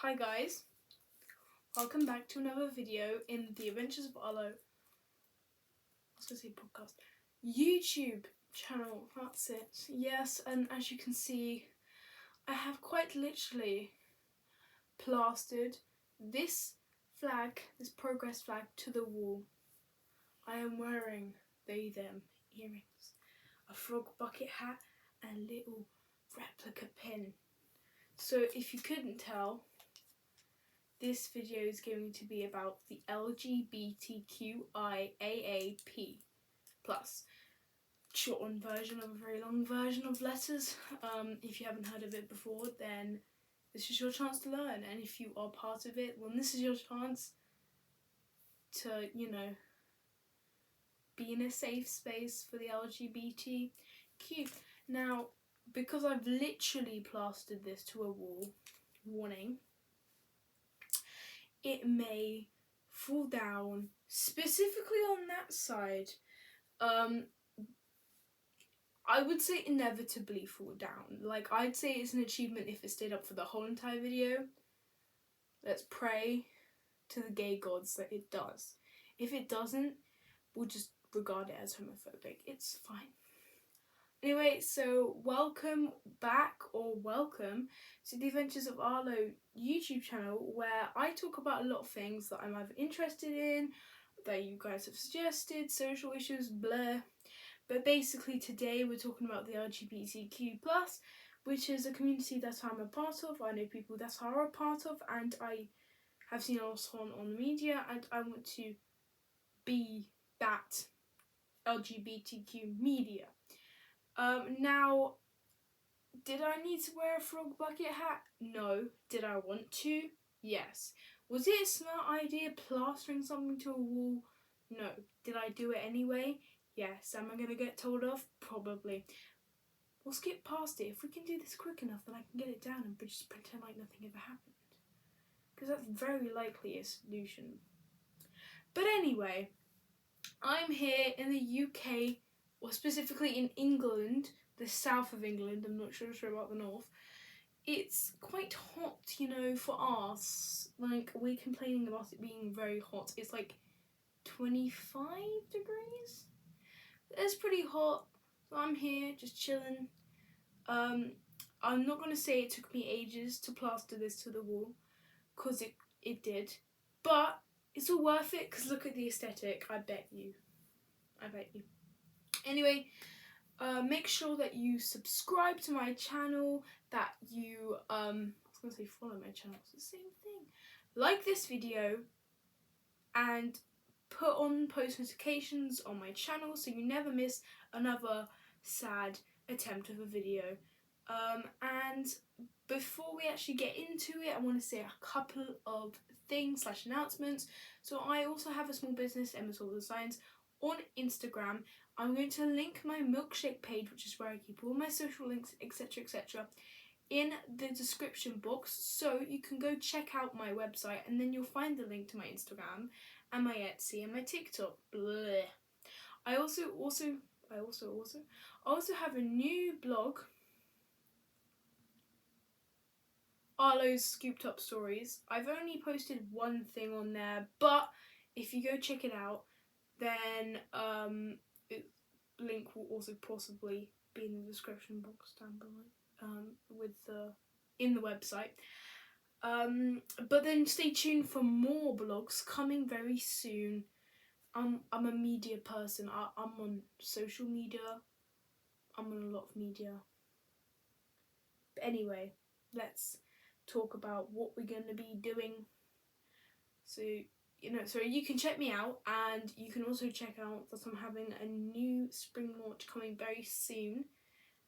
Hi guys, welcome back to another video in the Adventures of Arlo, podcast, YouTube channel, that's it. Yes, and as you can see, I have quite literally plastered this flag, this progress flag, to the wall. I am wearing them earrings, a frog bucket hat, and a little replica pin. So if you couldn't tell, this video is going to be about the LGBTQIAAP+, shortened version of a very long version of letters. If you haven't heard of it before, then this is your chance to learn, and if you are part of it, well, this is your chance to, be in a safe space for the LGBTQ. Now, because I've literally plastered this to a wall, warning, it may fall down, specifically on that side. I would say inevitably fall down. Like, I'd say it's an achievement if it stayed up for the whole entire video. Let's pray to the gay gods that it does. If it doesn't, we'll just regard it as homophobic. It's fine. Anyway, so welcome back, or welcome to the Adventures of Arlo YouTube channel, where I talk about a lot of things that I'm either interested in, that you guys have suggested, social issues, blah. But basically today we're talking about the LGBTQ+, which is a community that I'm a part of. I know people that are a part of, and I have seen us on the media, and I want to be that LGBTQ media. Now, did I need to wear a frog bucket hat? No. Did I want to? Yes. Was it a smart idea plastering something to a wall? No. Did I do it anyway? Yes. Am I going to get told off? Probably. We'll skip past it. If we can do this quick enough, then I can get it down and just pretend like nothing ever happened. Because that's very likely a solution. But anyway, I'm here in the UK, or specifically in England, the south of England. I'm not sure about the north. It's quite hot, for us. Like, we're complaining about it being very hot. It's like 25 degrees. It's pretty hot. So I'm here just chilling. I'm not going to say it took me ages to plaster this to the wall, because it did. But it's all worth it, because look at the aesthetic. I bet you. Anyway, make sure that you subscribe to my channel, that you, I was going to say follow my channel, it's the same thing. Like this video, and put on post notifications on my channel so you never miss another sad attempt of a video. And before we actually get into it, I want to say a couple of things / announcements. So I also have a small business, Emma's All Designs, on Instagram. I'm going to link my milkshake page, which is where I keep all my social links, etc., in the description box, so you can go check out my website, and then you'll find the link to my Instagram and my Etsy and my TikTok. Bleh. I also have a new blog, Arlo's Scooped Up Stories. I've only posted one thing on there, but if you go check it out, then link will also possibly be in the description box down below, in the website. But then stay tuned for more blogs coming very soon. I'm a media person. I'm on social media. I'm on a lot of media. But anyway, let's talk about what we're going to be doing. So you can check me out, and you can also check out that I'm having a new spring launch coming very soon,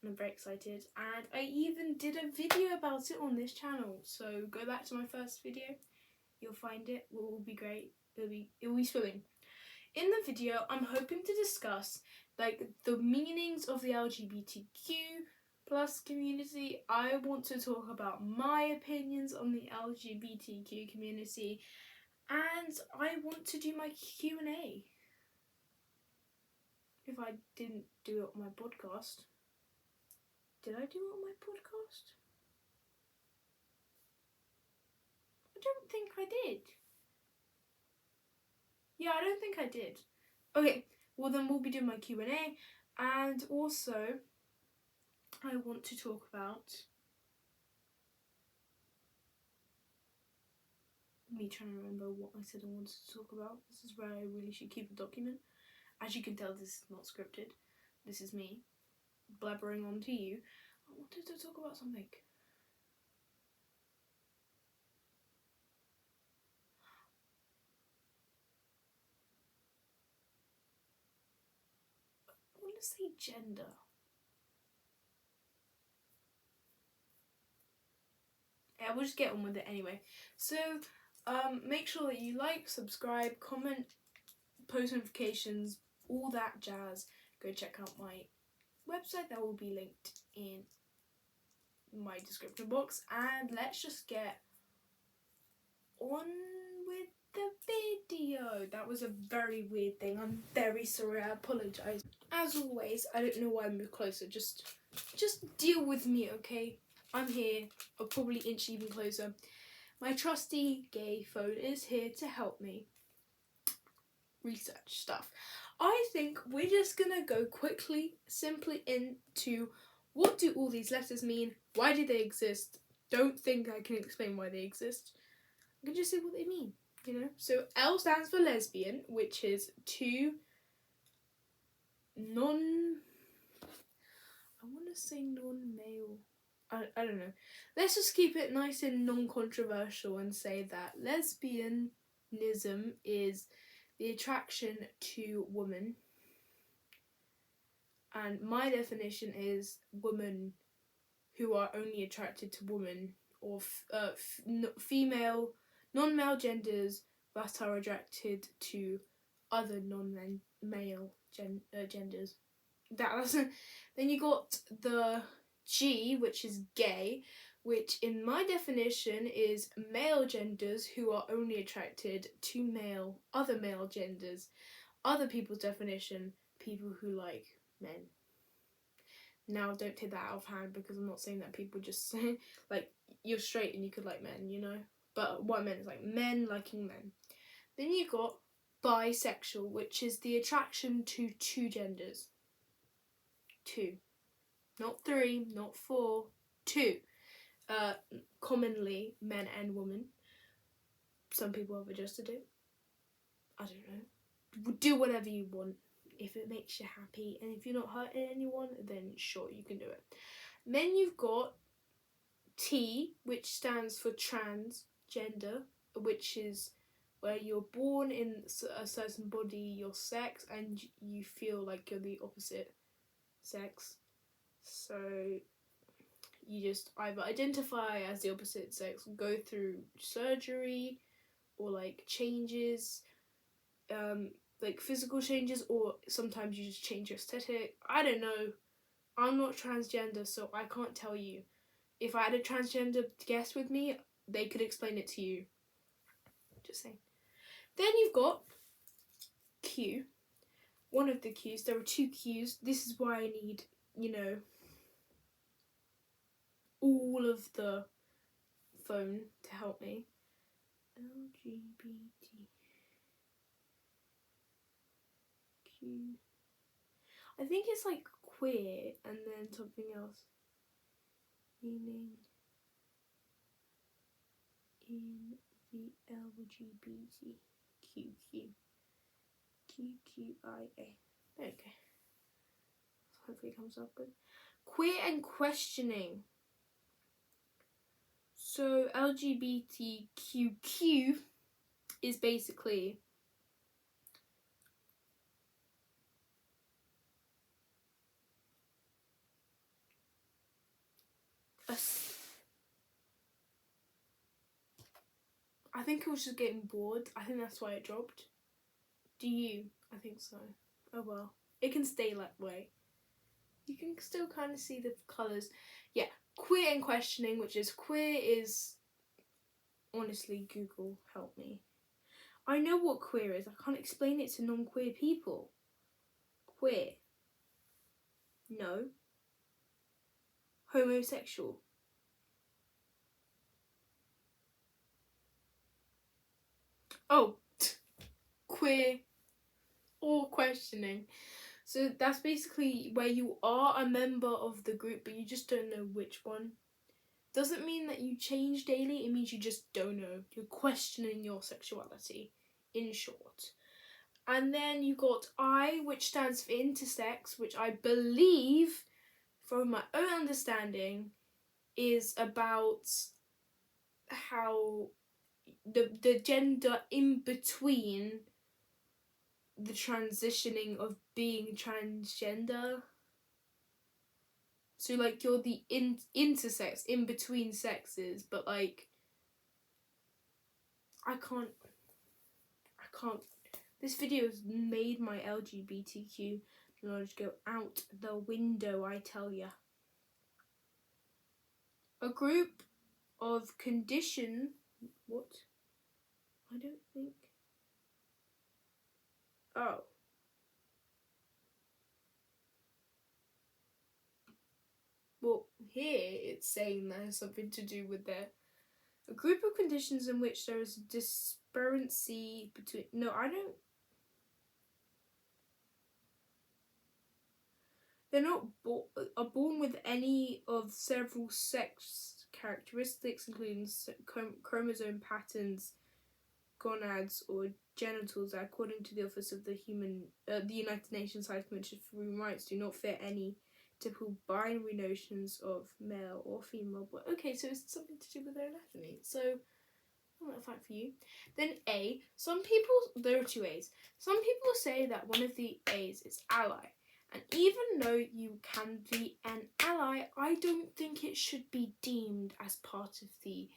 and I'm very excited. And I even did a video about it on this channel, so go back to my first video, you'll find it. It will be great. It will be swimming. In the video, I'm hoping to discuss like the meanings of the LGBTQ plus community. I want to talk about my opinions on the LGBTQ community, and I want to do my Q&A. If I didn't do it on my podcast. Did I do it on my podcast? don't think I did. Yeah, I don't think I did. Okay, well then we'll be doing my Q&A, and also I want to talk about me trying to remember what I said I wanted to talk about. This is where I really should keep a document. As you can tell, this is not scripted. This is me blabbering on to you. I wanted to talk about something. I want to say gender. Yeah, we'll just get on with it anyway. So, make sure that you like, subscribe, comment, post notifications, all that jazz. Go check out my website, that will be linked in my description box, and let's just get on with the video. That was a very weird thing. I'm very sorry. I apologise. As always, I don't know why I moved closer. Just deal with me, okay? I'm here. I'll probably inch even closer. My trusty gay phone is here to help me research stuff. I think we're just gonna go quickly, simply into what do all these letters mean? Why do they exist? Don't think I can explain why they exist. I can just say what they mean, you know? So L stands for lesbian, which is two non-male. I don't know. Let's just keep it nice and non-controversial and say that lesbianism is the attraction to women. And my definition is women who are only attracted to women, or female, non-male genders that are attracted to other non-male genders. Then you got the G, which is gay, which in my definition is male genders who are only attracted to other male genders. Other people's definition, people who like men. Now, don't take that out of hand, because I'm not saying that people just say, like, you're straight and you could like men, you know? But what I meant is, like, men liking men. Then you got bisexual, which is the attraction to two genders. Two. Not three, not four, two. Commonly men and women. Some people have adjusted it. I don't know. Do whatever you want if it makes you happy, and if you're not hurting anyone, then sure, you can do it. Then you've got T, which stands for transgender, which is where you're born in a certain body, your sex, and you feel like you're the opposite sex. So you just either identify as the opposite sex, go through surgery, or like changes, like physical changes, or sometimes you just change your aesthetic. I don't know. I'm not transgender, so I can't tell you. If I had a transgender guest with me, they could explain it to you. Just saying. Then you've got Q. One of the Qs. There are two Qs. This is why I need, you know, all of the phone to help me. LGBTQ. I think it's like queer and then something else. Meaning in the LGBTQ. QQIA. Okay. Hopefully it comes up good. Queer and questioning. So LGBTQQ is basically I think it was just getting bored. I think that's why it dropped. Do you? I think so. Oh well. It can stay that way. You can still kind of see the colours. Yeah. Queer and questioning, which is queer is... Honestly, Google, help me. I know what queer is. I can't explain it to non-queer people. Queer. No. Homosexual. Oh, queer or questioning. So that's basically where you are a member of the group, but you just don't know which one. Doesn't mean that you change daily, it means you just don't know. You're questioning your sexuality, in short. And then you got I, which stands for intersex, which I believe, from my own understanding, is about how the gender in between the transitioning of being transgender. So like you're the intersex, in between sexes, but like I can't. This video has made my LGBTQ knowledge go out the window, I tell ya. A group of condition. What? I don't think. Oh. Well, here it's saying there's something to do with a group of conditions in which there is a disparity between. No, I don't. They're not are born with any of several sex characteristics, including chromosome patterns, gonads, or genitals that, according to the Office of the United Nations High Commission for Human Rights, do not fit any typical binary notions of male or female. But okay, so it's something to do with their anatomy. So I'm gonna fight for you. Then A. There are two A's. Some people say that one of the A's is ally. And even though you can be an ally, I don't think it should be deemed as part of the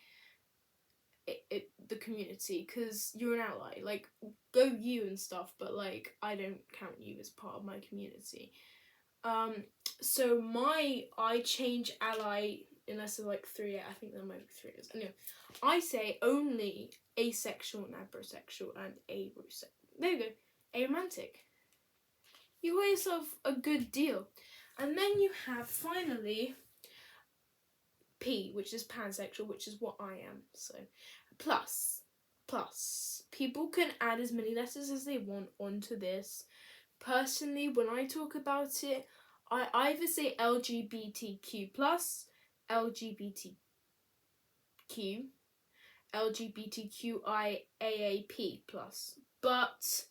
community, because you're an ally. Like, go you and stuff, but like I don't count you as part of my community. So I change ally unless there's like three. I think there might be three. Anyway, I say only asexual and abrosexual and arosexual. There you go, aromantic. You got yourself a good deal. And then you have finally P, which is pansexual, which is what I am. So plus people can add as many letters as they want onto this. Personally, when I talk about it, I either say LGBTQ plus, LGBTQ, LGBTQIAAP plus, but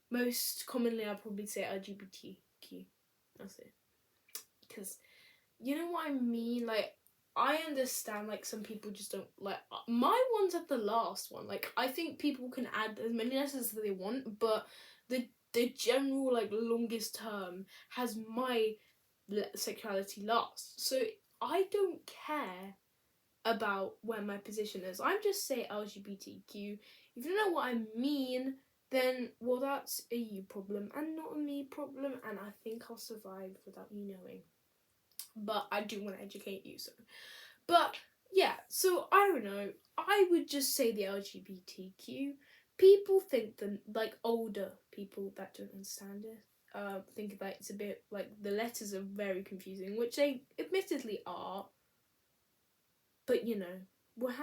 most commonly I'll probably say LGBTQ. That's it. Because you know what I mean? Like, I understand, like, some people just don't, like, my one's at the last one. Like, I think people can add as many letters as they want, but the general, like, longest term has my sexuality last. So I don't care about where my position is. I'm just say LGBTQ. If you know what I mean, then, well, that's a you problem and not a me problem, and I think I'll survive without you knowing. But I do want to educate you, so. But, yeah, so, I don't know, I would just say the LGBTQ. People think that, like, older people that don't understand it, think that it's a bit, like, the letters are very confusing, which they admittedly are. But, you know, we'll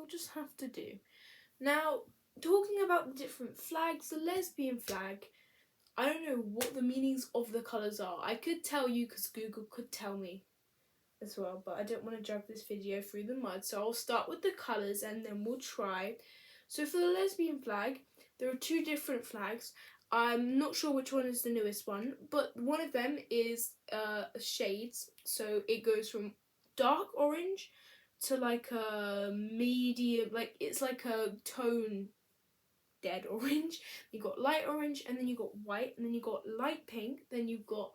just have to do. Now, talking about the different flags, the lesbian flag, I don't know what the meanings of the colours are. I could tell you because Google could tell me as well, but I don't want to drag this video through the mud, so I'll start with the colours and then we'll try. So for the lesbian flag, there are two different flags. I'm not sure which one is the newest one, but one of them is shades, so it goes from dark orange to like a medium, like it's like a tone dead orange. You got light orange, and then you got white, and then you got light pink, then you've got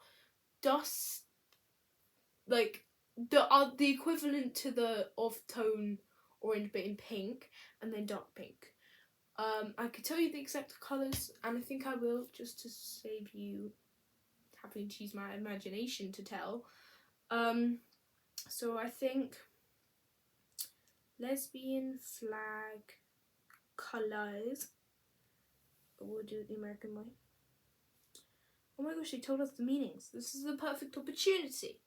dust, like the equivalent to the off tone orange but in pink, and then dark pink. I could tell you the exact colours, and I think I will, just to save you having to use my imagination to tell. So I think lesbian flag colours. We'll do it the American way. Oh my gosh, they told us the meanings. This is the perfect opportunity.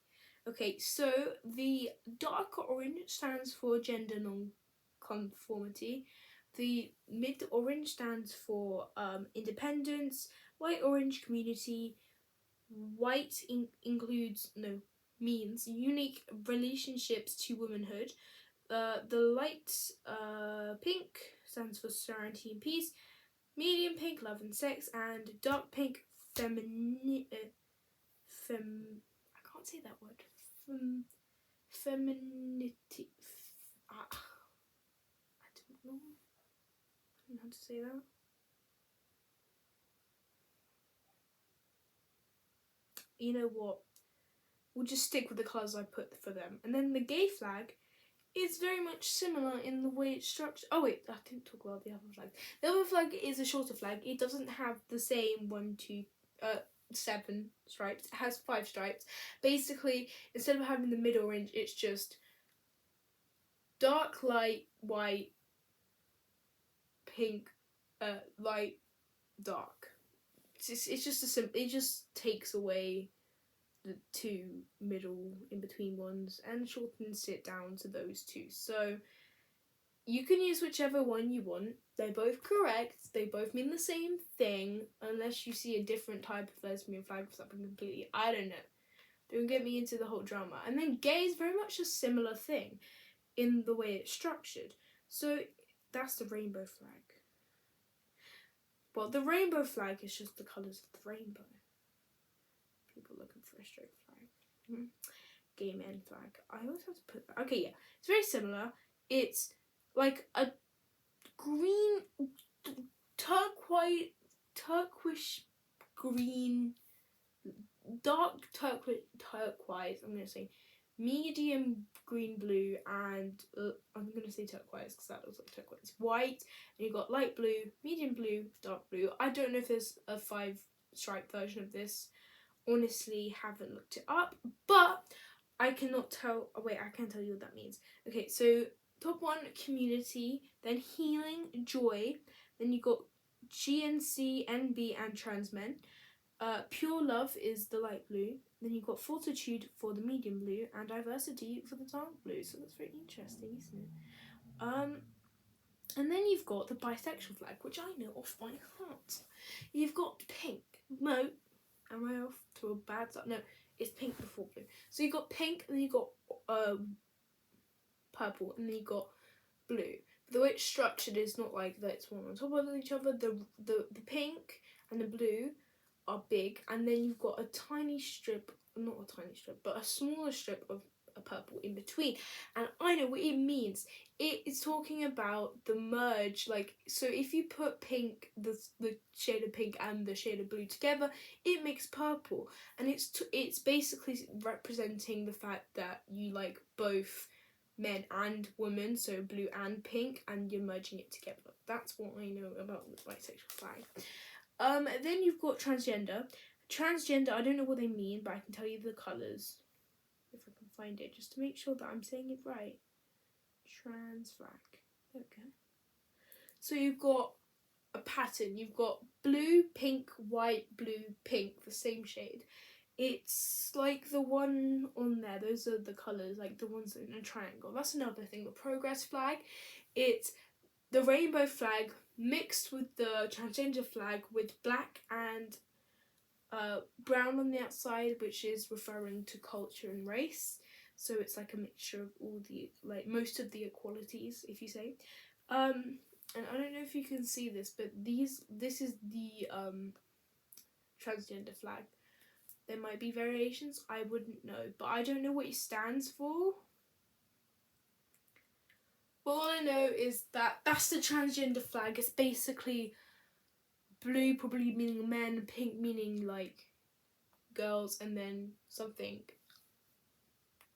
Okay, so the dark orange stands for gender non-conformity. The mid-orange stands for independence. White-orange community. White means unique relationships to womanhood. The light pink stands for serenity and peace. Medium pink, love and sex, and dark pink, I can't say that word. Femininity. I don't know. I don't know how to say that. You know what? We'll just stick with the colours I put for them. And then the gay flag is very much similar in the way it's structured. Oh wait, I didn't talk about the other flag. The other flag is a shorter flag. It doesn't have the same 7 stripes. It has 5 stripes. Basically, instead of having the mid-orange, it's just dark, light, white, pink, light, dark. It's just a simple. It just takes away the 2 middle in between ones and shortens it down to those 2. So you can use whichever one you want. They're both correct. They both mean the same thing, unless you see a different type of lesbian flag or something completely. I don't know. Don't get me into the whole drama. And then gay is very much a similar thing in the way it's structured. So that's the rainbow flag. Well, the rainbow flag is just the colours of the rainbow. People looking for a straight flag. Gay men flag. I always have to put that. Okay, yeah. It's very similar. It's like a green, turquoise green, dark turquoise. I'm going to say medium green blue, and I'm going to say turquoise because that looks like turquoise. White, and you've got light blue, medium blue, dark blue. I don't know if there's a 5 stripe version of this. Honestly, haven't looked it up, but I cannot tell. Oh wait, I can tell you what that means. Okay, so top 1, community, then healing, joy, then you got GNC, NB, and trans men. Pure love is the light blue. Then you've got fortitude for the medium blue, and diversity for the dark blue. So that's very interesting, isn't it? And then you've got the bisexual flag, which I know off by heart. You've got pink. No, am I off to a bad start? No, it's pink before blue. So you've got pink, and then you've got purple, and then you've got blue. But the way it's structured is not like that it's one on top of each other. The pink and the blue are big, and then you've got a tiny strip, not a tiny strip, but a smaller strip of a purple in between. And I know what it means. It is talking about the merge, like, so if you put pink, the shade of pink and the shade of blue together, it makes purple, and it's basically representing the fact that you like both men and women, so blue and pink, and you're merging it together. That's what I know about the bisexual flag. Then you've got transgender. Transgender, I don't know what they mean, but I can tell you the colours if I can find it, just to make sure that I'm saying it right. Trans flag. There we go. So you've got a pattern. You've got blue, pink, white, blue, pink, the same shade. It's like the one on there. Those are the colours, like the ones in a triangle. That's another thing. The progress flag. It's the rainbow flag mixed with the transgender flag with black and brown on the outside, which is referring to culture and race. So it's like a mixture of all the, like, most of the equalities, if you say. And I don't know if you can see this, but this is the transgender flag. There might be variations, I wouldn't know, but I don't know what it stands for. But all I know is that that's the transgender flag. It's basically blue probably meaning men, pink meaning like girls, and then something.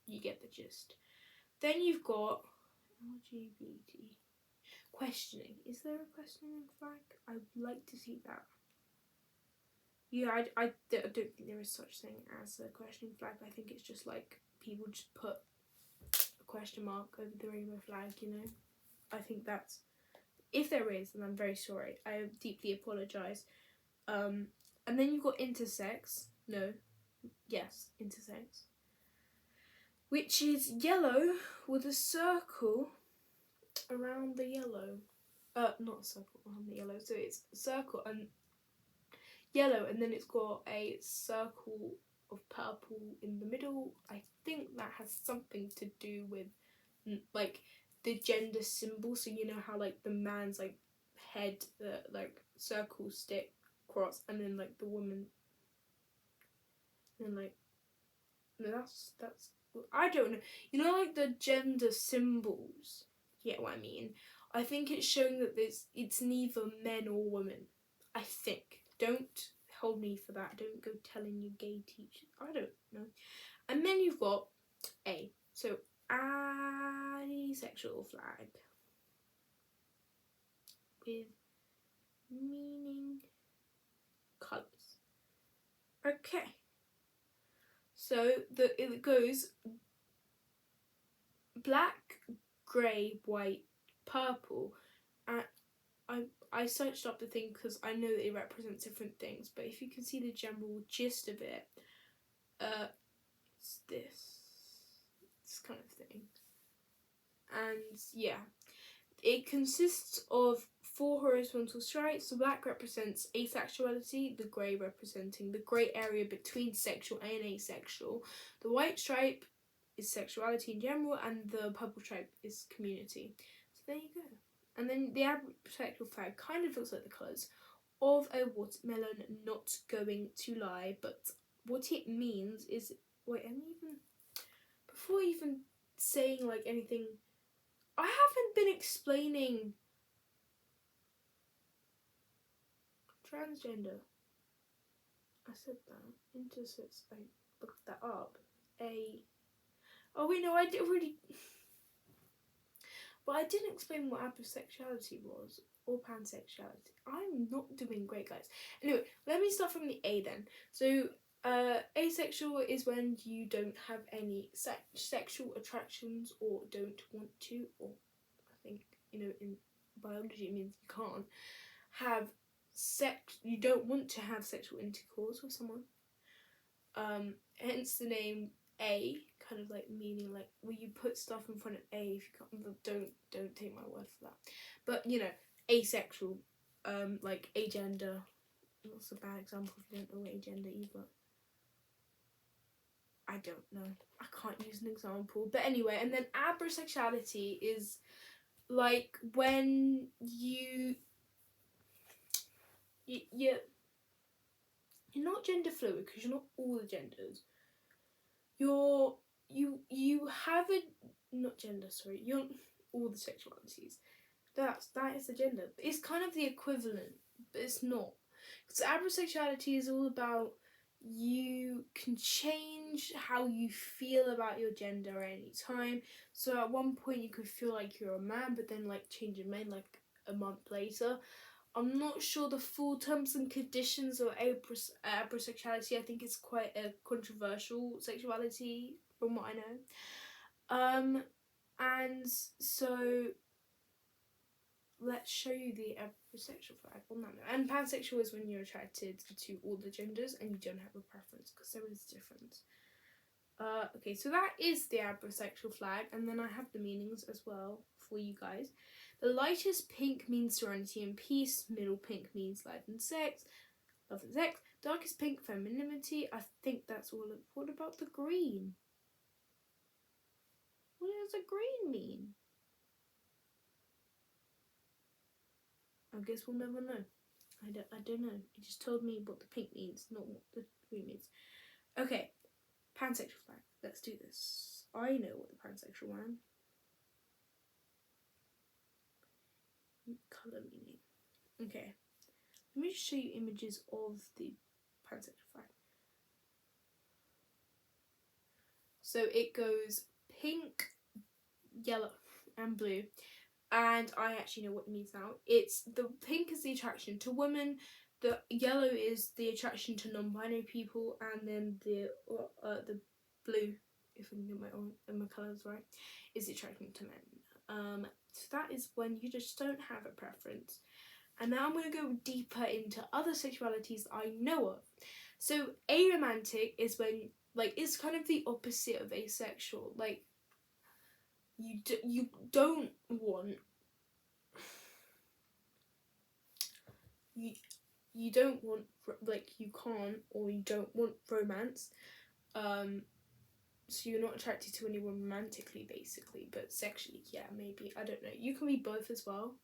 You get the gist. Then you've got LGBT questioning. Is there a questioning flag? I would like to see that. Yeah, I don't think there is such thing as a questioning flag. I think it's just like people just put a question mark over the rainbow flag, you know. I think that's, if there is, then I'm very sorry. I deeply apologise. And then you've got intersex. Intersex. Which is yellow with a circle around the yellow. not a circle around the yellow. So it's a circle and yellow, and then it's got a circle of purple in the middle. I think that has something to do with like the gender symbol. So you know how like the man's like head, the like circle stick cross, and then like the woman, and like no, that's I don't know. You know, like the gender symbols. You get what I mean? I think it's showing that it's neither men or women. I think. Don't hold me for that. Don't go telling your gay teachers. I don't know. And then you've got A. So asexual flag with meaning colours. Okay. So it goes black, grey, white, purple. And I searched up the thing because I know that it represents different things. But if you can see the general gist of it, it's this kind of thing. And yeah, it consists of 4 horizontal stripes. The black represents asexuality, the grey representing the grey area between sexual and asexual. The white stripe is sexuality in general, and the purple stripe is community. So there you go. And then the bisexual flag kind of looks like the colours of a watermelon, not going to lie. But what it means is, before even saying like anything, I haven't been explaining transgender. I said that. Intersex. I looked that up. Oh wait, no, I did already. But I didn't explain what bisexuality was or pansexuality. I'm not doing great, guys. Anyway, let me start from the A then. So, asexual is when you don't have any sexual attractions or don't want to, or I think, in biology it means you can't have you don't want to have sexual intercourse with someone. Hence the name A, kind of like meaning like, well, you put stuff in front of A if you can't. Don't take my word for that. But asexual, like agender. That's a bad example if you don't know agender either. I don't know. I can't use an example. But anyway, and then abrosexuality is like when you're not gender fluid, because you're not all the genders. You have not gender, sorry, you're all the sexualities. That is the gender. It's kind of the equivalent, but it's not. Because abrosexuality is all about you can change how you feel about your gender at any time. So at one point you could feel like you're a man, but then like change your mind like a month later. I'm not sure the full terms and conditions of abrosexuality. I think it's quite a controversial sexuality from what I know. And so let's show you the bisexual flag on that note. And pansexual is when you're attracted to all the genders and you don't have a preference, because there is a difference. Okay, so that is the bisexual flag, and then I have the meanings as well for you guys. The lightest pink means serenity and peace. Middle pink means life and sex, love and sex. Darkest pink, femininity. I think that's all. What about the green? What does the green mean? I guess we'll never know. I don't know. It just told me what the pink means, not what the green means. Okay, pansexual flag. Let's do this. I know what the pansexual one. Colour meaning. Okay, let me just show you images of the pansexual flag. So it goes pink, yellow, and blue. And I actually know what it means now. It's the pink is the attraction to women, the yellow is the attraction to non-binary people, and then the blue, if I can get my colours right, is the attraction to men. So that is when you just don't have a preference. And now I'm going to go deeper into other sexualities that I know of. So aromantic is when, like, it's kind of the opposite of asexual. Like, you don't want you don't want, like, you can't, or you don't want romance, so you're not attracted to anyone romantically, basically, but sexually, yeah, maybe, I don't know. You can be both as well.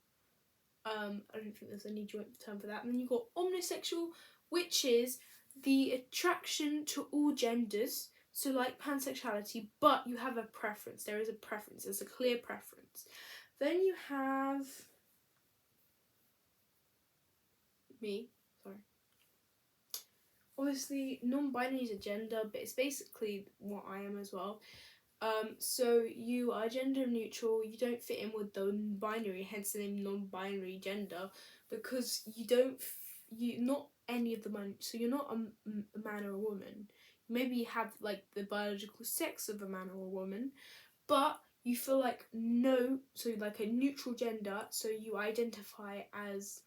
I don't think there's any joint term for that. And then you've got omnisexual, which is the attraction to all genders, so like pansexuality, but you have a preference. There is a preference. There's a clear preference. Then you have me. Sorry. Obviously, non-binary is a gender, but it's basically what I am as well. So you are gender neutral. You don't fit in with the binary, hence the name non-binary gender, because you not any of the man. So you're not a man or a woman. Maybe you have like the biological sex of a man or a woman, but you feel like no. So like a neutral gender. So you identify as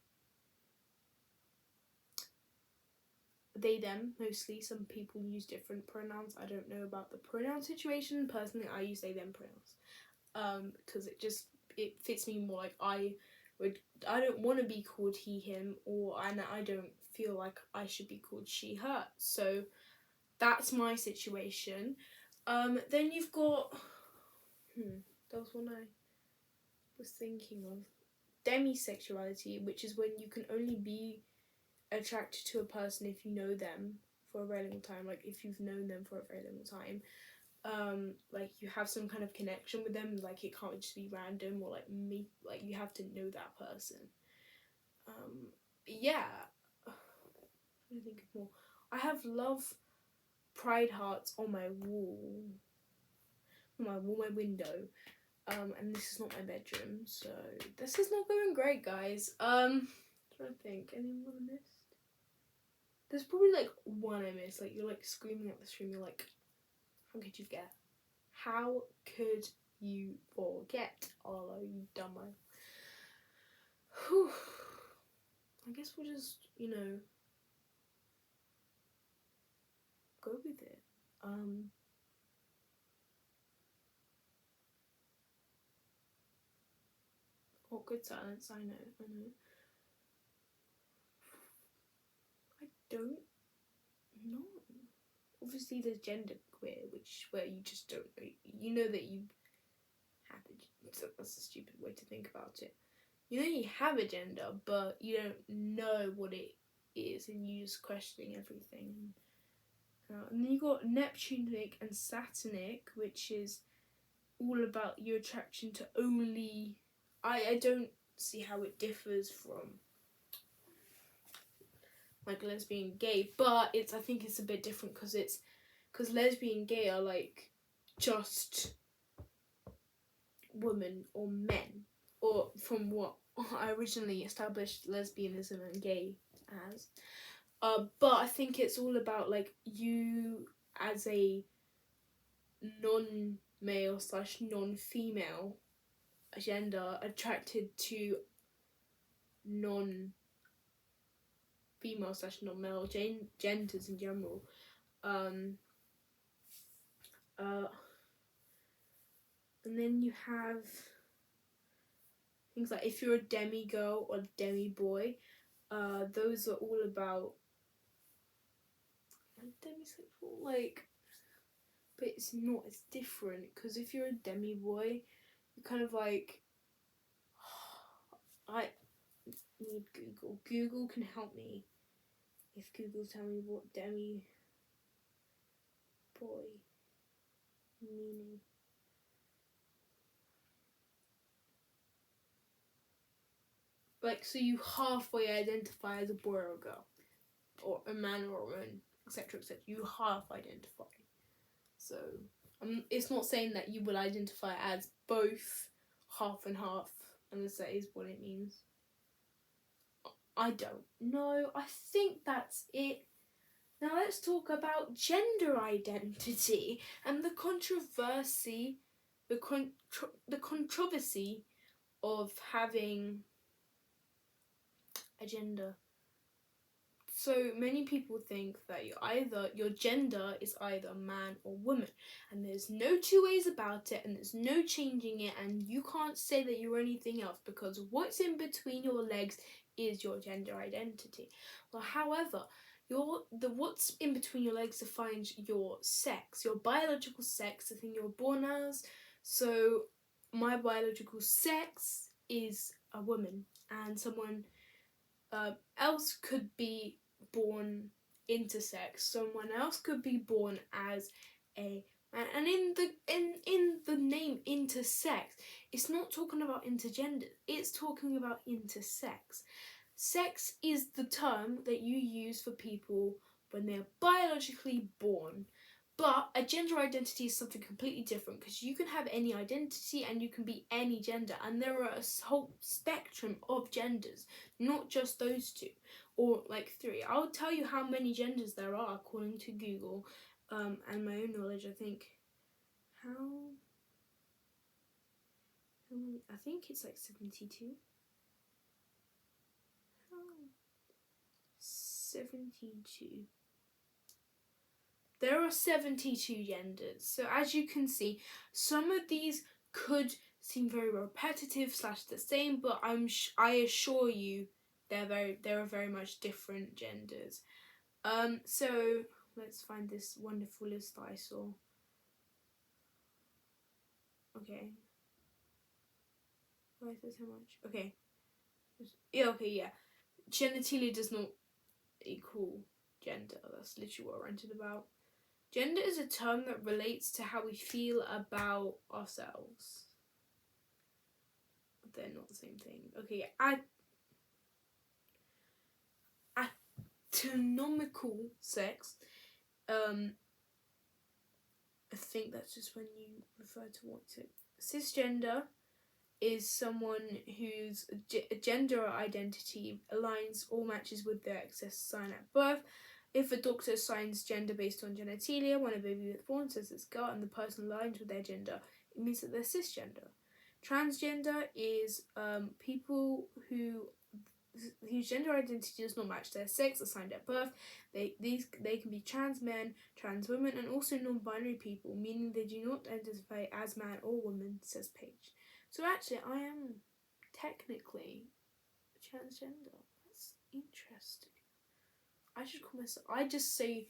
they, them, mostly. Some people use different pronouns. I don't know about the pronoun situation. Personally, I use they, them pronouns. Because it fits me more. Like I don't want to be called he, him, and I don't feel like I should be called she, her. So that's my situation. Then you've got that was one I was thinking of. Demisexuality, which is when you can only be attracted to a person if you know them for a very long time, like if you've known them for a very long time, like you have some kind of connection with them, like it can't just be random, or like me, like you have to know that person. Yeah, I think of more. I have love pride hearts on my window, and this is not my bedroom, so this is not going great, guys. I'm trying to think, anyone I missed? There's probably like one I missed. Like you're like screaming at the stream. You're like, how could you forget? How could you forget? Oh, you dumbo. Whew. I guess we'll just, go with it. Awkward silence. I know. I don't know. Obviously, there's gender queer, where you just don't know. You know that you have that's a stupid way to think about it. You know you have a gender, but you don't know what it is, and you're just questioning everything. And then you got Neptunic and Saturnic, which is all about your attraction to only. I don't see how it differs from like lesbian gay, but I think it's a bit different because lesbian gay are like just women or men, or from what I originally established lesbianism and gay as. But I think it's all about like you as a non-male / non-female gender attracted to non-female / non-male genders in general. And then you have things like if you're a demi-girl or demi-boy, those are all about demisexual, like, but it's not, it's different, because if you're a demi-boy, you're kind of like, I need Google. Google can help me if Google tell me what demi-boy meaning. Like, so you halfway identify as a boy or a girl, or a man or a woman, etc., etc. You half identify. So, it's not saying that you will identify as both half and half, unless that is what it means. I don't know. I think that's it. Now let's talk about gender identity and the controversy, the controversy of having a gender. So many people think that your gender is either man or woman, and there's no two ways about it, and there's no changing it, and you can't say that you're anything else because what's in between your legs is your gender identity. Well, however, what's in between your legs defines your sex, your biological sex, the thing you're born as. So my biological sex is a woman, and someone else could be born intersex. Someone else could be born as a man. And in the name intersex, it's not talking about intergender. It's talking about intersex. Sex is the term that you use for people when they're biologically born. But a gender identity is something completely different, because you can have any identity and you can be any gender, and there are a whole spectrum of genders, not just those two or like 3. I'll tell you how many genders there are according to Google and my own knowledge. I think I think it's like 72. 72. There are 72 genders. So as you can see, some of these could seem very repetitive / the same, but I assure you there are very much different genders. So let's find this wonderful list that I saw. Okay. Why is there so much? Okay. Yeah. Genitalia does not equal gender. That's literally what I ranted about. Gender is a term that relates to how we feel about ourselves. But they're not the same thing. Okay, autonomical sex. I think that's just when you refer to what's it. Cisgender is someone whose gender identity aligns or matches with their sex sign at birth. If a doctor assigns gender based on genitalia when a baby is born, says it's girl, and the person aligns with their gender, it means that they're cisgender. Transgender is people whose gender identity does not match their sex assigned at birth. They can be trans men, trans women, and also non-binary people, meaning they do not identify as man or woman, says Paige. So actually, I am technically transgender. That's interesting. I should call myself. I just say,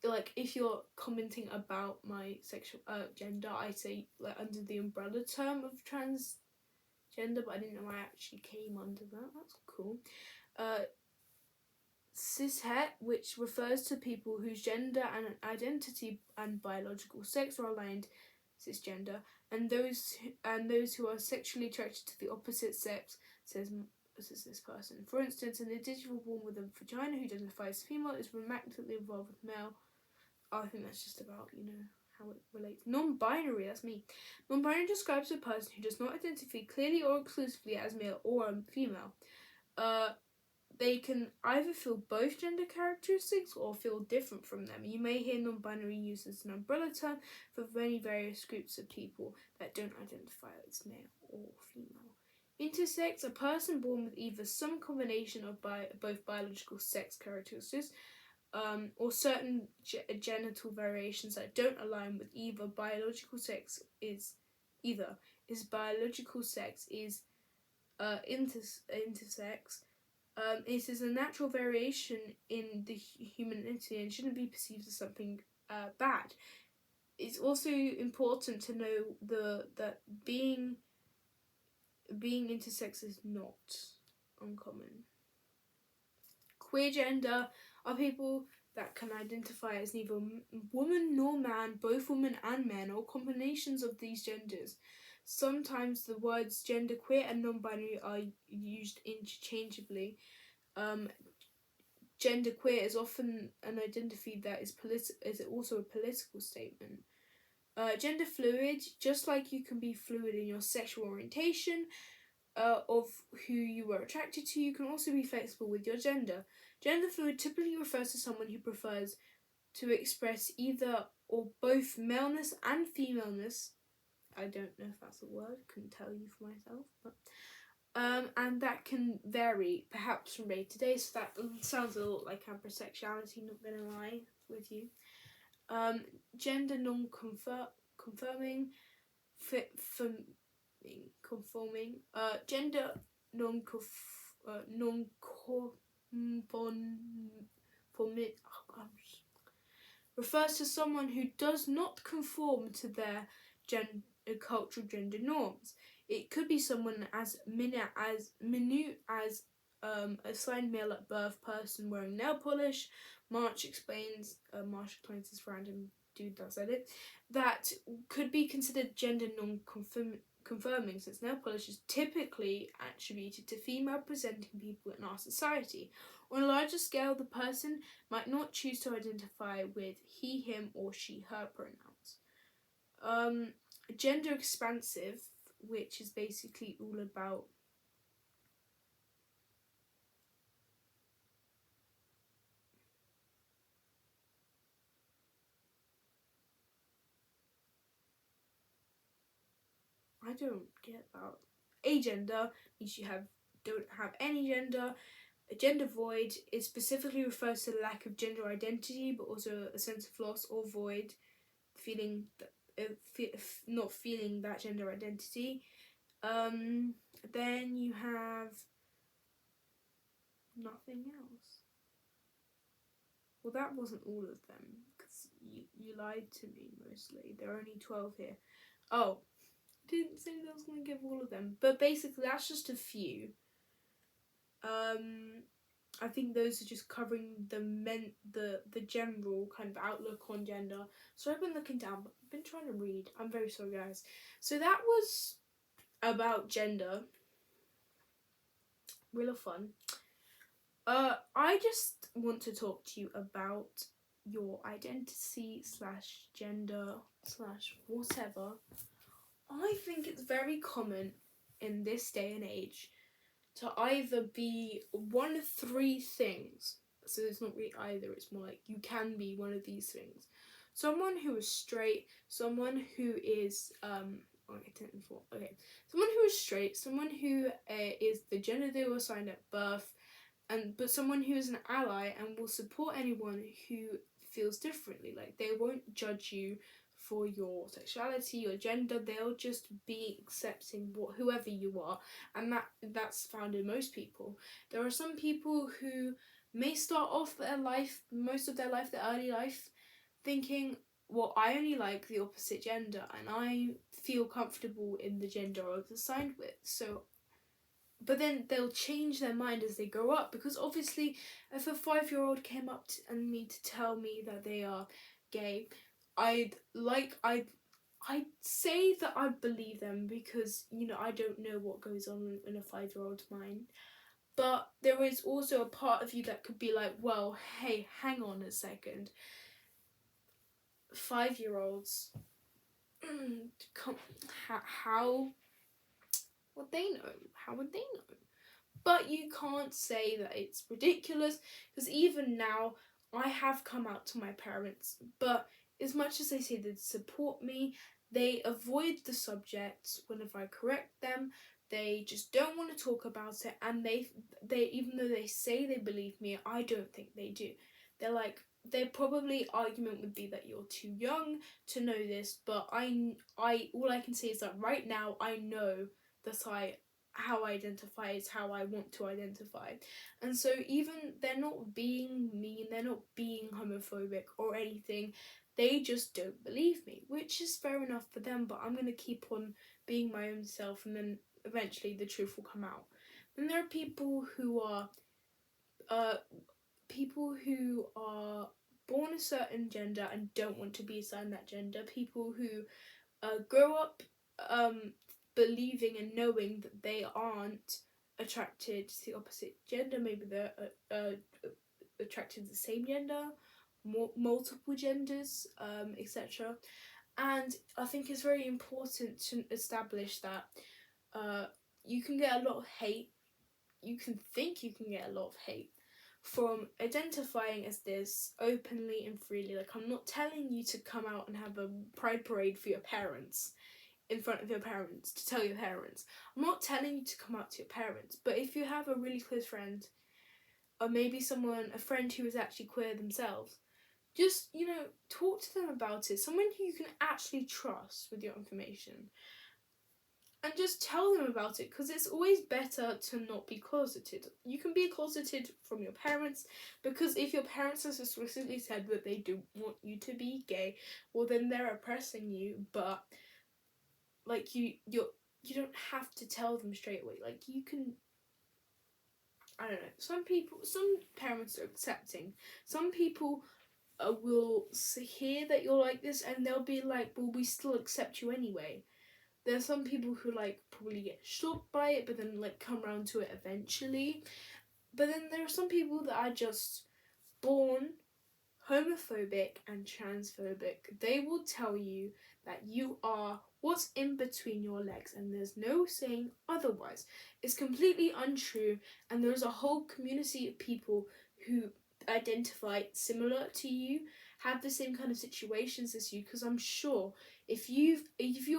like, if you're commenting about my sexual gender, I say like under the umbrella term of transgender, but I didn't know I actually came under that. That's cool. Cishet, which refers to people whose gender and identity and biological sex are aligned, cisgender, and those who are sexually attracted to the opposite sex, says this person. For instance, an individual born with a vagina who identifies as female is romantically involved with male. Oh, I think that's just about, how it relates. Non-binary, that's me. Non-binary describes a person who does not identify clearly or exclusively as male or female. They can either feel both gender characteristics or feel different from them. You may hear non-binary used as an umbrella term for many various groups of people that don't identify as male or female. Intersex, a person born with either some combination of both biological sex characteristics or certain genital variations that don't align with either biological sex is intersex. It is a natural variation in the human entity and shouldn't be perceived as something bad. It's also important to know that being intersex is not uncommon. Queer gender are people that can identify as neither woman nor man, both women and men, or combinations of these genders. Sometimes the words genderqueer and non-binary are used interchangeably. Genderqueer is often an identity that is also a political statement. Gender fluid, just like you can be fluid in your sexual orientation of who you were attracted to, you can also be flexible with your gender. Gender fluid typically refers to someone who prefers to express either or both maleness and femaleness. I don't know if that's a word, couldn't tell you for myself, but And that can vary perhaps from day to day, so that sounds a lot like hypersexuality, not gonna lie with you. Gender non-conforming, conforming, gender non-conforming, refers to someone who does not conform to their cultural gender norms. It could be someone as minute as a signed male at birth person wearing nail polish. Marsh explains this random dude that said it, that could be considered gender non-confirming, since nail polish is typically attributed to female presenting people in our society. On a larger scale, the person might not choose to identify with he, him, or she, her pronouns. Gender expansive, which is basically all about I don't get that. Agender means you don't have any gender. A gender void, it specifically refers to the lack of gender identity, but also a sense of loss or void, feeling not feeling that gender identity. Then you have nothing else. Well, that wasn't all of them, because you lied to me mostly. There are only 12 here. Oh, didn't say that I was going to give all of them, but basically that's just a few. I think those are just covering the general kind of outlook on gender. So I've been looking down, but I've been trying to read. I'm very sorry, guys. So that was about gender. Real fun. I just want to talk to you about your identity / gender / whatever. I think it's very common in this day and age to either be one of three things. So it's not really either, it's more like you can be one of these things. Someone who is straight, someone who is someone who is straight, someone who is the gender they were assigned at birth, but someone who is an ally and will support anyone who feels differently. Like, they won't judge you for your sexuality or gender, they'll just be accepting whoever you are, and that's found in most people. There are some people who may start off their life, their early life, thinking, well, I only like the opposite gender and I feel comfortable in the gender I was assigned with. So, but then they'll change their mind as they grow up, because obviously if a 5-year-old came up to me to tell me that they are gay, I'd say that I'd believe them, because, you know, I don't know what goes on in a 5-year-old's mind. But there is also a part of you that could be like, well, hey, hang on a second. 5-year-olds, how would they know? How would they know? But you can't say that it's ridiculous, because even now, I have come out to my parents, but as much as they say they'd support me, they avoid the subject whenever I correct them. They just don't want to talk about it, and they even though they say they believe me, I don't think they do. They're like, their probably argument would be that you're too young to know this, but I all I can say is that right now I know that how I identify is how I want to identify. And so even they're not being mean, they're not being homophobic or anything, they just don't believe me, which is fair enough for them, but I'm going to keep on being my own self, and then eventually the truth will come out. Then there are people who are born a certain gender and don't want to be assigned that gender. People who grow up believing and knowing that they aren't attracted to the opposite gender. Maybe they're attracted to the same gender, multiple genders, etc. And I think it's very important to establish that you can get a lot of hate. You can think you can get a lot of hate from identifying as this openly and freely. Like, I'm not telling you to come out and have a pride parade for your parents. in front of your parents, to tell your parents. I'm not telling you to come out to your parents, but if you have a really close friend, or maybe a friend who is actually queer themselves, just, talk to them about it. Someone who you can actually trust with your information. And just tell them about it, because it's always better to not be closeted. You can be closeted from your parents, because if your parents have explicitly said that they don't want you to be gay, well then they're oppressing you. But like you don't have to tell them straight away. Like you can, I don't know. Some parents are accepting. Some people will hear that you're like this, and they'll be like, well, we still accept you anyway. There's some people who like probably get shocked by it, but then like come around to it eventually. But then there are some people that are just born homophobic and transphobic. They will tell you that you are what's in between your legs, and there's no saying otherwise. It's completely untrue, and there's a whole community of people who identify similar to you, have the same kind of situations as you, because I'm sure if you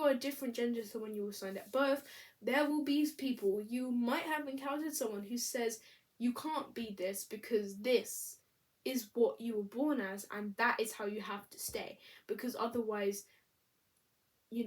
are a different gender to when you were signed at birth, there will be people, you might have encountered someone who says you can't be this because this is what you were born as, and that is how you have to stay, because otherwise, you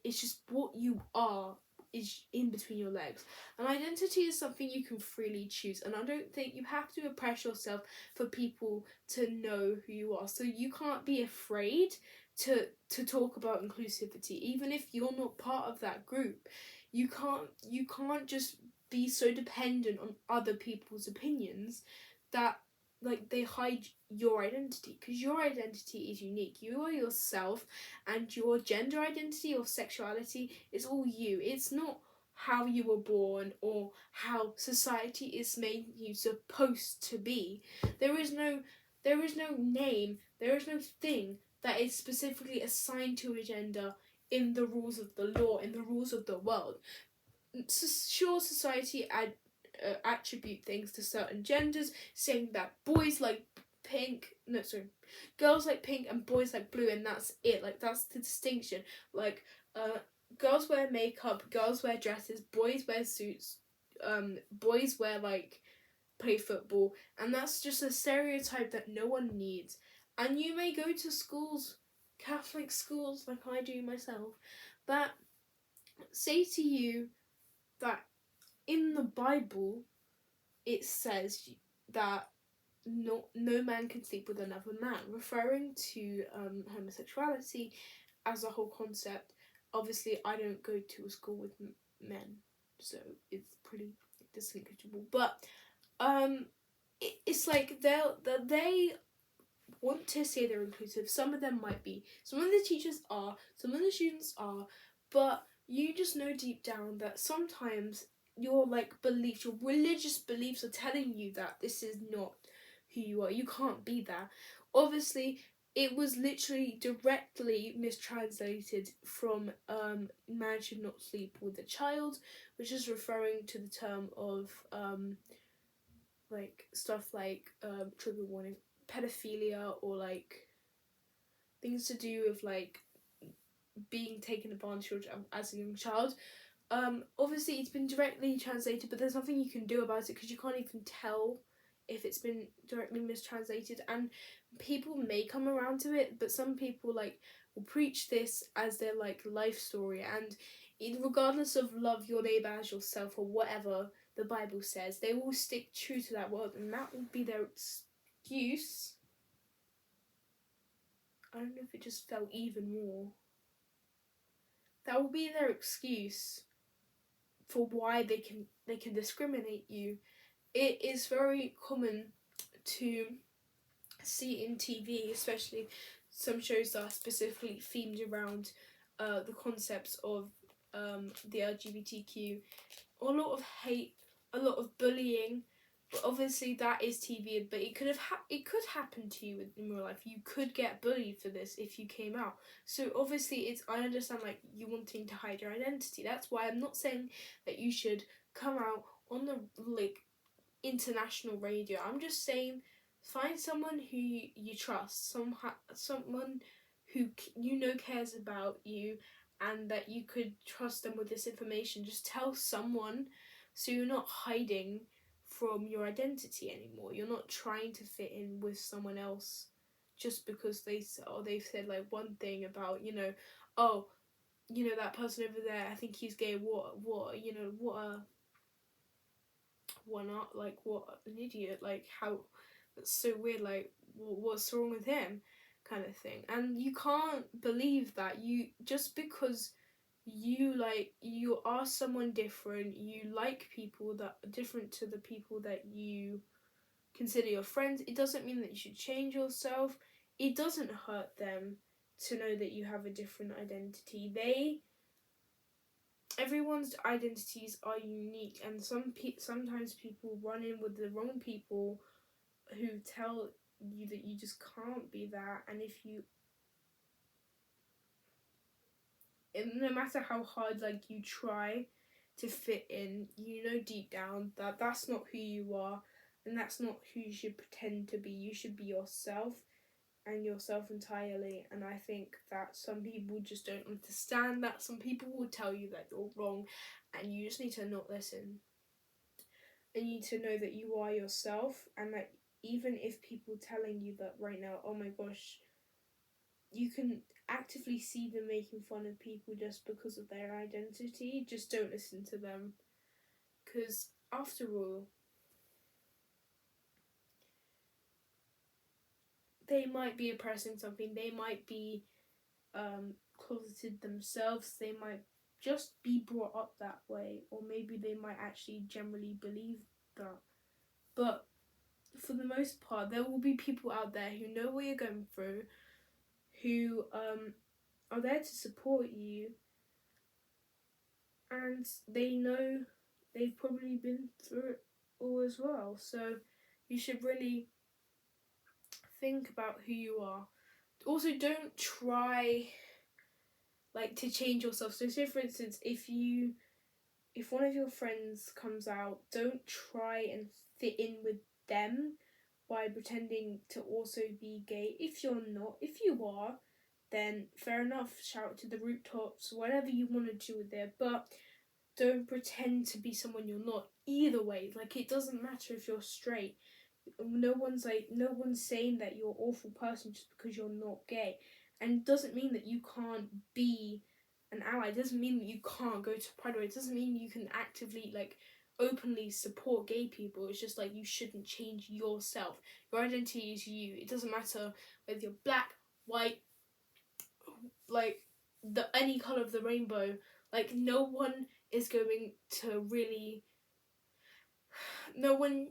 it's just what you are is in between your legs. And identity is something you can freely choose, and I don't think you have to oppress yourself for people to know who you are. So you can't be afraid to talk about inclusivity, even if you're not part of that group. You can't just be so dependent on other people's opinions that like they hide your identity, because your identity is unique. You are yourself, and your gender identity or sexuality is all you. It's not how you were born or how society is making you supposed to be. There is no name, there is no thing that is specifically assigned to a gender in the rules of the law, in the rules of the world. Sure, society attribute things to certain genders, saying that girls like pink and boys like blue, and that's it. Like that's the distinction. Like girls wear makeup, girls wear dresses, boys wear suits, boys wear like play football, and that's just a stereotype that no one needs. And you may go to schools, Catholic schools like I do myself, that say to you that in the Bible it says that no man can sleep with another man, referring to homosexuality as a whole concept. Obviously, I don't go to a school with men, so it's pretty distinguishable. But it's like they want to say they're inclusive. Some of them might be. Some of the teachers are. Some of the students are. But you just know deep down that sometimes your beliefs, your religious beliefs, are telling you that this is not who you are. You can't be that. Obviously, it was literally directly mistranslated from man should not sleep with a child, which is referring to the term of stuff like trigger warning, pedophilia, or things to do with being taken advantage of as a young child. Obviously it's been directly translated, but there's nothing you can do about it because you can't even tell if it's been directly mistranslated, and people may come around to it, but some people will preach this as their life story, and regardless of love your neighbour as yourself or whatever the Bible says, they will stick true to that word, and that will be their excuse. I don't know if it just fell even more. That will be their excuse for why they can discriminate you. It is very common to see in TV, especially some shows that are specifically themed around the concepts of the LGBTQ. A lot of hate, a lot of bullying, but obviously that is TV. But it could happen to you in real life. You could get bullied for this if you came out. So obviously I understand you wanting to hide your identity. That's why I'm not saying that you should come out on the international radio. I'm just saying find someone who you trust, someone who cares about you, and that you could trust them with this information. Just tell someone, so you're not hiding from your identity anymore. You're not trying to fit in with someone else just because they've said like one thing about, you know, oh, you know, that person over there, I think he's gay. What you know, what not, like, what an idiot, like, how, that's so weird, like, what's wrong with him, kind of thing. And you can't believe that you, just because you are someone different, you like people that are different to the people that you consider your friends, it doesn't mean that you should change yourself. It doesn't hurt them to know that you have a different identity. Everyone's identities are unique, and sometimes people run in with the wrong people who tell you that you just can't be that, and no matter how hard like you try to fit in, you know deep down that that's not who you are, and that's not who you should pretend to be. You should be yourself, and yourself entirely. And I think that some people just don't understand that. Some people will tell you that you're wrong, and you just need to not listen. And you need to know that you are yourself, and that even if people telling you that right now, oh my gosh, you can actively see them making fun of people just because of their identity, just don't listen to them. Because after all, they might be oppressing something, they might be closeted themselves, they might just be brought up that way, or maybe they might actually generally believe that. But for the most part, there will be people out there who know what you're going through, who are there to support you, and they know they've probably been through it all as well. So you should really think about who you are. Also, don't try like to change yourself. So say for instance, if one of your friends comes out, don't try and fit in with them by pretending to also be gay. If you're not, if you are, then fair enough, shout to the rooftops, whatever you want to do with it, but don't pretend to be someone you're not. Either way, like, it doesn't matter if you're straight. No one's saying that you're an awful person just because you're not gay. And it doesn't mean that you can't be an ally. It doesn't mean that you can't go to Pride. It doesn't mean you can actively, like, openly support gay people. It's just like you shouldn't change yourself. Your identity is you. It doesn't matter whether you're black, white, like any colour of the rainbow. Like, no one is going to really, no one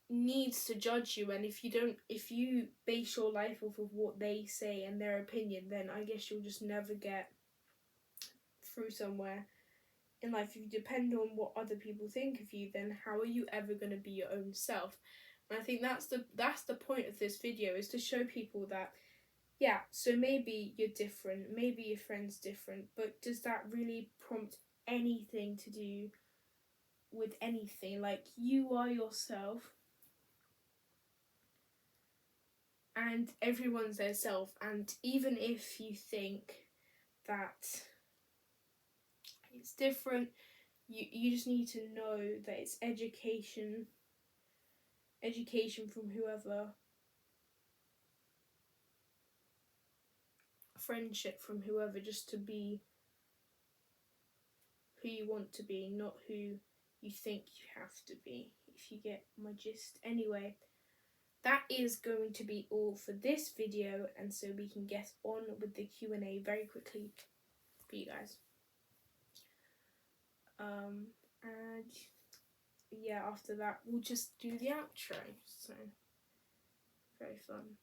needs to judge you, and if you base your life off of what they say and their opinion, then I guess you'll just never get through somewhere in life. If you depend on what other people think of you, then how are you ever going to be your own self? And I think that's the point of this video, is to show people that, yeah, so maybe you're different, maybe your friend's different, but does that really prompt anything to do with anything? Like, you are yourself, and everyone's their self. And even if you think that it's different, you just need to know that it's education from whoever, friendship from whoever, just to be who you want to be, not who you think you have to be, if you get my gist. Anyway, that is going to be all for this video, and so we can get on with the Q&A very quickly for you guys. And yeah, after that we'll just do the outro, so very fun.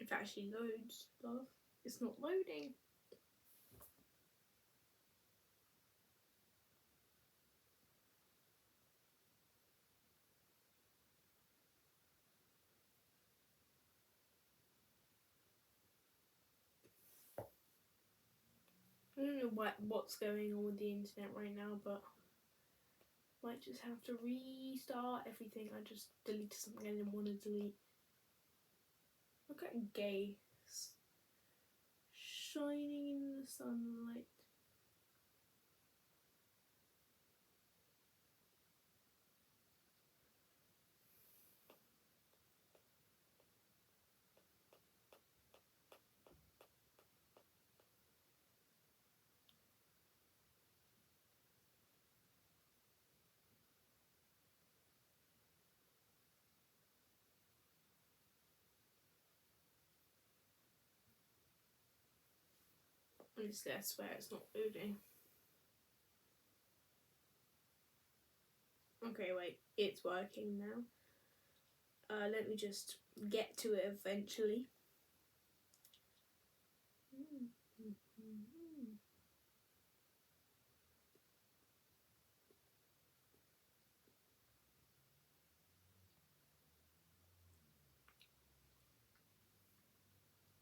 If it actually loads, love. It's not loading. I don't know what's going on with the internet right now, but might just have to restart everything. I just deleted something I didn't want to delete. Look at gay shining in the sunlight. Honestly, I swear it's not loading. Okay, wait, it's working now. Let me just get to it eventually.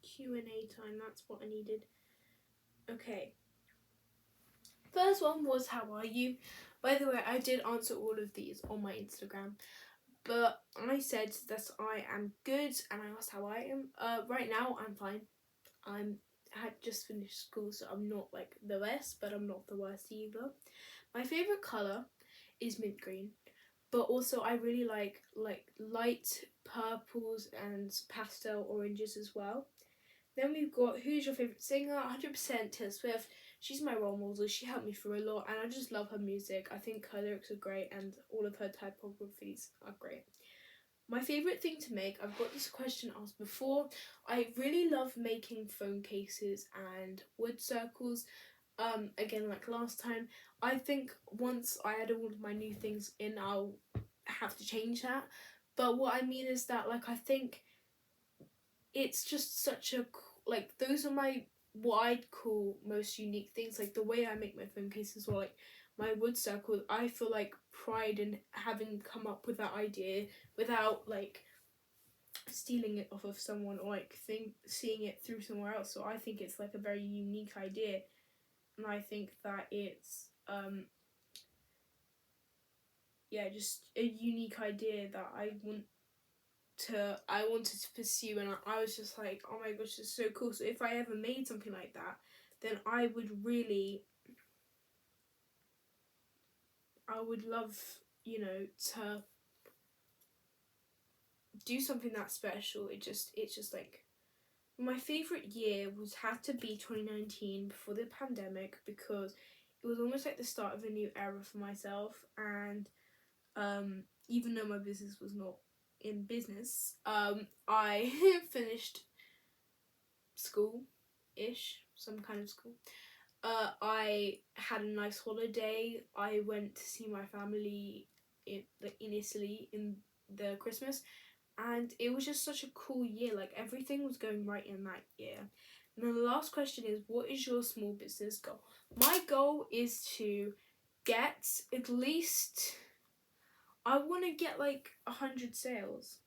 Q&A time, that's what I needed. Okay. First one was, how are you? By the way, I did answer all of these on my Instagram, but I said that I am good, and I asked how I am. Right now, I'm fine. I had just finished school, so I'm not like the best, but I'm not the worst either. My favourite colour is mint green, but also I really like light purples and pastel oranges as well. Then we've got, who's your favourite singer? 100% Taylor Swift. She's my role model. She helped me through a lot, and I just love her music. I think her lyrics are great, and all of her typographies are great. My favourite thing to make, I've got this question asked before. I really love making phone cases and wood circles. Again, like last time, I think once I add all of my new things in, I'll have to change that. But what I mean is that, like, I think it's just such a, like, those are what I'd call most unique things. Like the way I make my phone cases, or like my wood circle, I feel like pride in having come up with that idea without like stealing it off of someone, or like seeing it through somewhere else. So I think it's like a very unique idea, and I think that it's just a unique idea that I wanted to pursue, and I was just like, oh my gosh, it's so cool. So if I ever made something like that, then I would love, to do something that special. It's just like, my favourite year had to be 2019, before the pandemic, because it was almost like the start of a new era for myself, and even though my business was not in business, I finished school-ish, some kind of school. I had a nice holiday. I went to see my family in Italy in the Christmas, and it was just such a cool year. Like, everything was going right in that year. And then the last question is, what is your small business goal? My goal is to get at least, I want to get like 100 sales.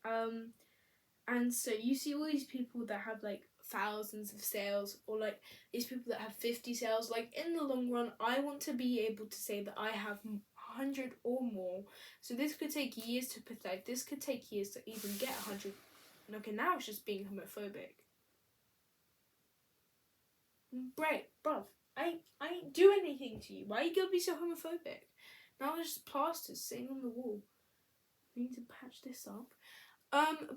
And so you see all these people that have like thousands of sales, or like these people that have 50 sales. Like, in the long run, I want to be able to say that I have 100 or more. So this could take years to perfect. This could take years to even get 100. And okay, now it's just being homophobic. Right, bruv, I ain't do anything to you. Why are you gonna be so homophobic? Now there's just plasters sitting on the wall. We need to patch this up.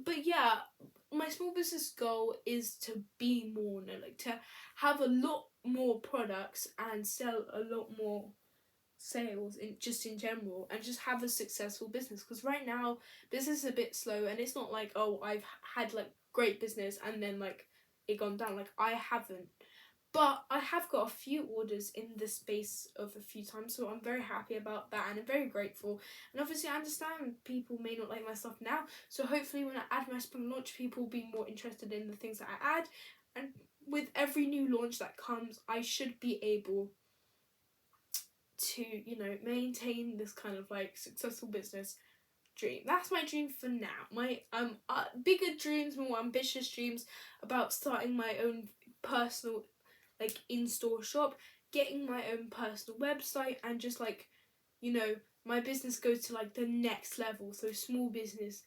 But yeah, my small business goal is to be more, like to have a lot more products and sell a lot more sales in general, and just have a successful business. Because right now business is a bit slow, and it's not like, oh, I've had like great business and then like it gone down. Like, I haven't. But I have got a few orders in the space of a few times, so I'm very happy about that, and I'm very grateful. And obviously I understand people may not like my stuff now, so hopefully when I add my spring launch, people will be more interested in the things that I add. And with every new launch that comes, I should be able to, maintain this kind of like successful business dream. That's my dream for now. My bigger dreams, more ambitious dreams about starting my own personal like in-store shop, getting my own personal website, and just like, you know, my business goes to like the next level. So small business,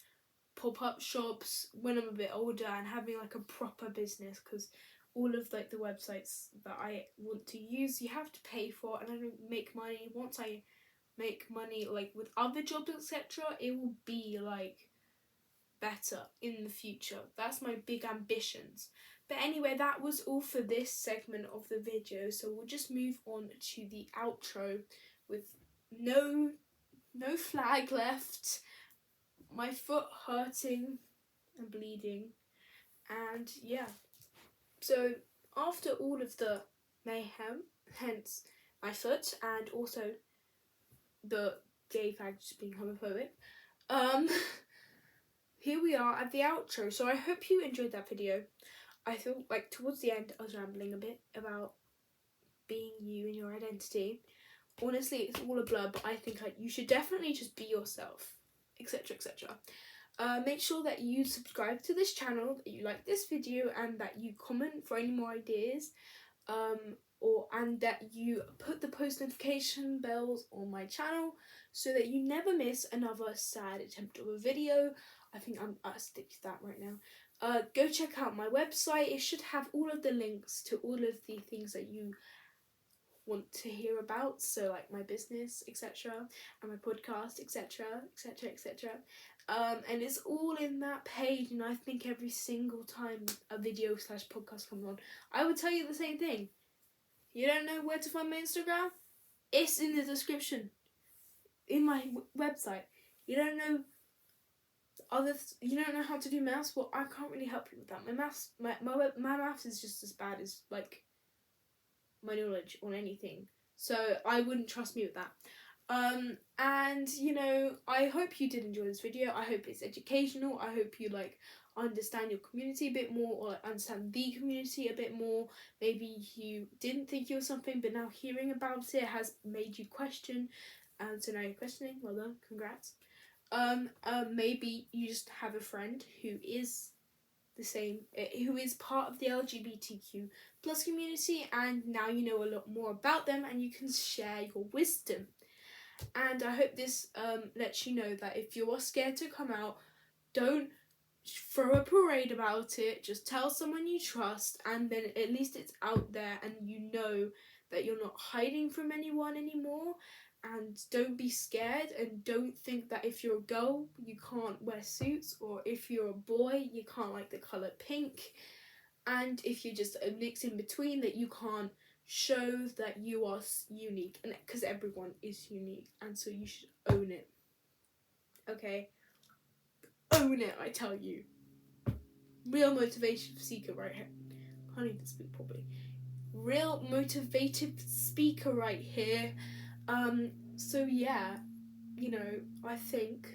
pop-up shops when I'm a bit older, and having like a proper business, because all of like the websites that I want to use you have to pay for, and I don't make money. Once I make money like with other jobs, etc., it will be like better in the future. That's my big ambitions. But anyway, that was all for this segment of the video, so we'll just move on to the outro with no flag left, my foot hurting and bleeding, and yeah. So after all of the mayhem, hence my foot, and also the gay flag just being homophobic, here we are at the outro. So I hope you enjoyed that video. I feel like towards the end I was rambling a bit about being you and your identity. Honestly, it's all a blur, but I think like you should definitely just be yourself, etc, etc. Make sure that you subscribe to this channel, that you like this video, and that you comment for any more ideas, and that you put the post notification bells on my channel so that you never miss another sad attempt of a video. I think I'll stick to that right now. Go check out my website. It should have all of the links to all of the things that you want to hear about, so like my business, etc., and my podcast, etc, etc, etc. And it's all in that page, and I think every single time a video / podcast comes on, I would tell you the same thing. You don't know where to find my Instagram? It's in the description in my website. You don't know you don't know how to do maths? Well, I can't really help you with that. My maths is just as bad as like my knowledge on anything, so I wouldn't trust me with that. And you know, I hope you did enjoy this video. I hope it's educational. I hope you like understand your community a bit more, or like, understand the community a bit more. Maybe you didn't think you were something, but now hearing about it has made you question, and so now you're questioning. Well done, congrats. Maybe you just have a friend who is the same, who is part of the LGBTQ plus community, and now you know a lot more about them and you can share your wisdom. And I hope this lets you know that if you're scared to come out, don't throw a parade about it. Just tell someone you trust, and then at least it's out there and you know that you're not hiding from anyone anymore. And don't be scared, and don't think that if you're a girl you can't wear suits, or if you're a boy you can't like the colour pink, and if you're just a mix in between, that you can't show that you are unique, and because everyone is unique, and so you should own it. Okay, own it, I tell you. Real motivation seeker right here. Can't even speak properly. Real motivated speaker right here. So yeah, you know, I think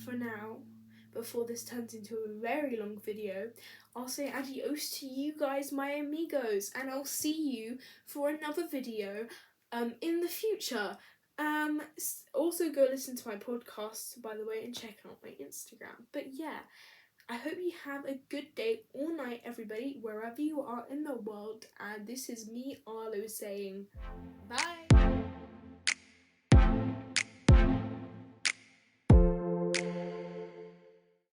for now, before this turns into a very long video, I'll say adios to you guys, my amigos, and I'll see you for another video in the future. Also go listen to my podcast, by the way, and check out my Instagram. But yeah, I hope you have a good day or night, everybody, wherever you are in the world. And this is me, Arlo, saying bye.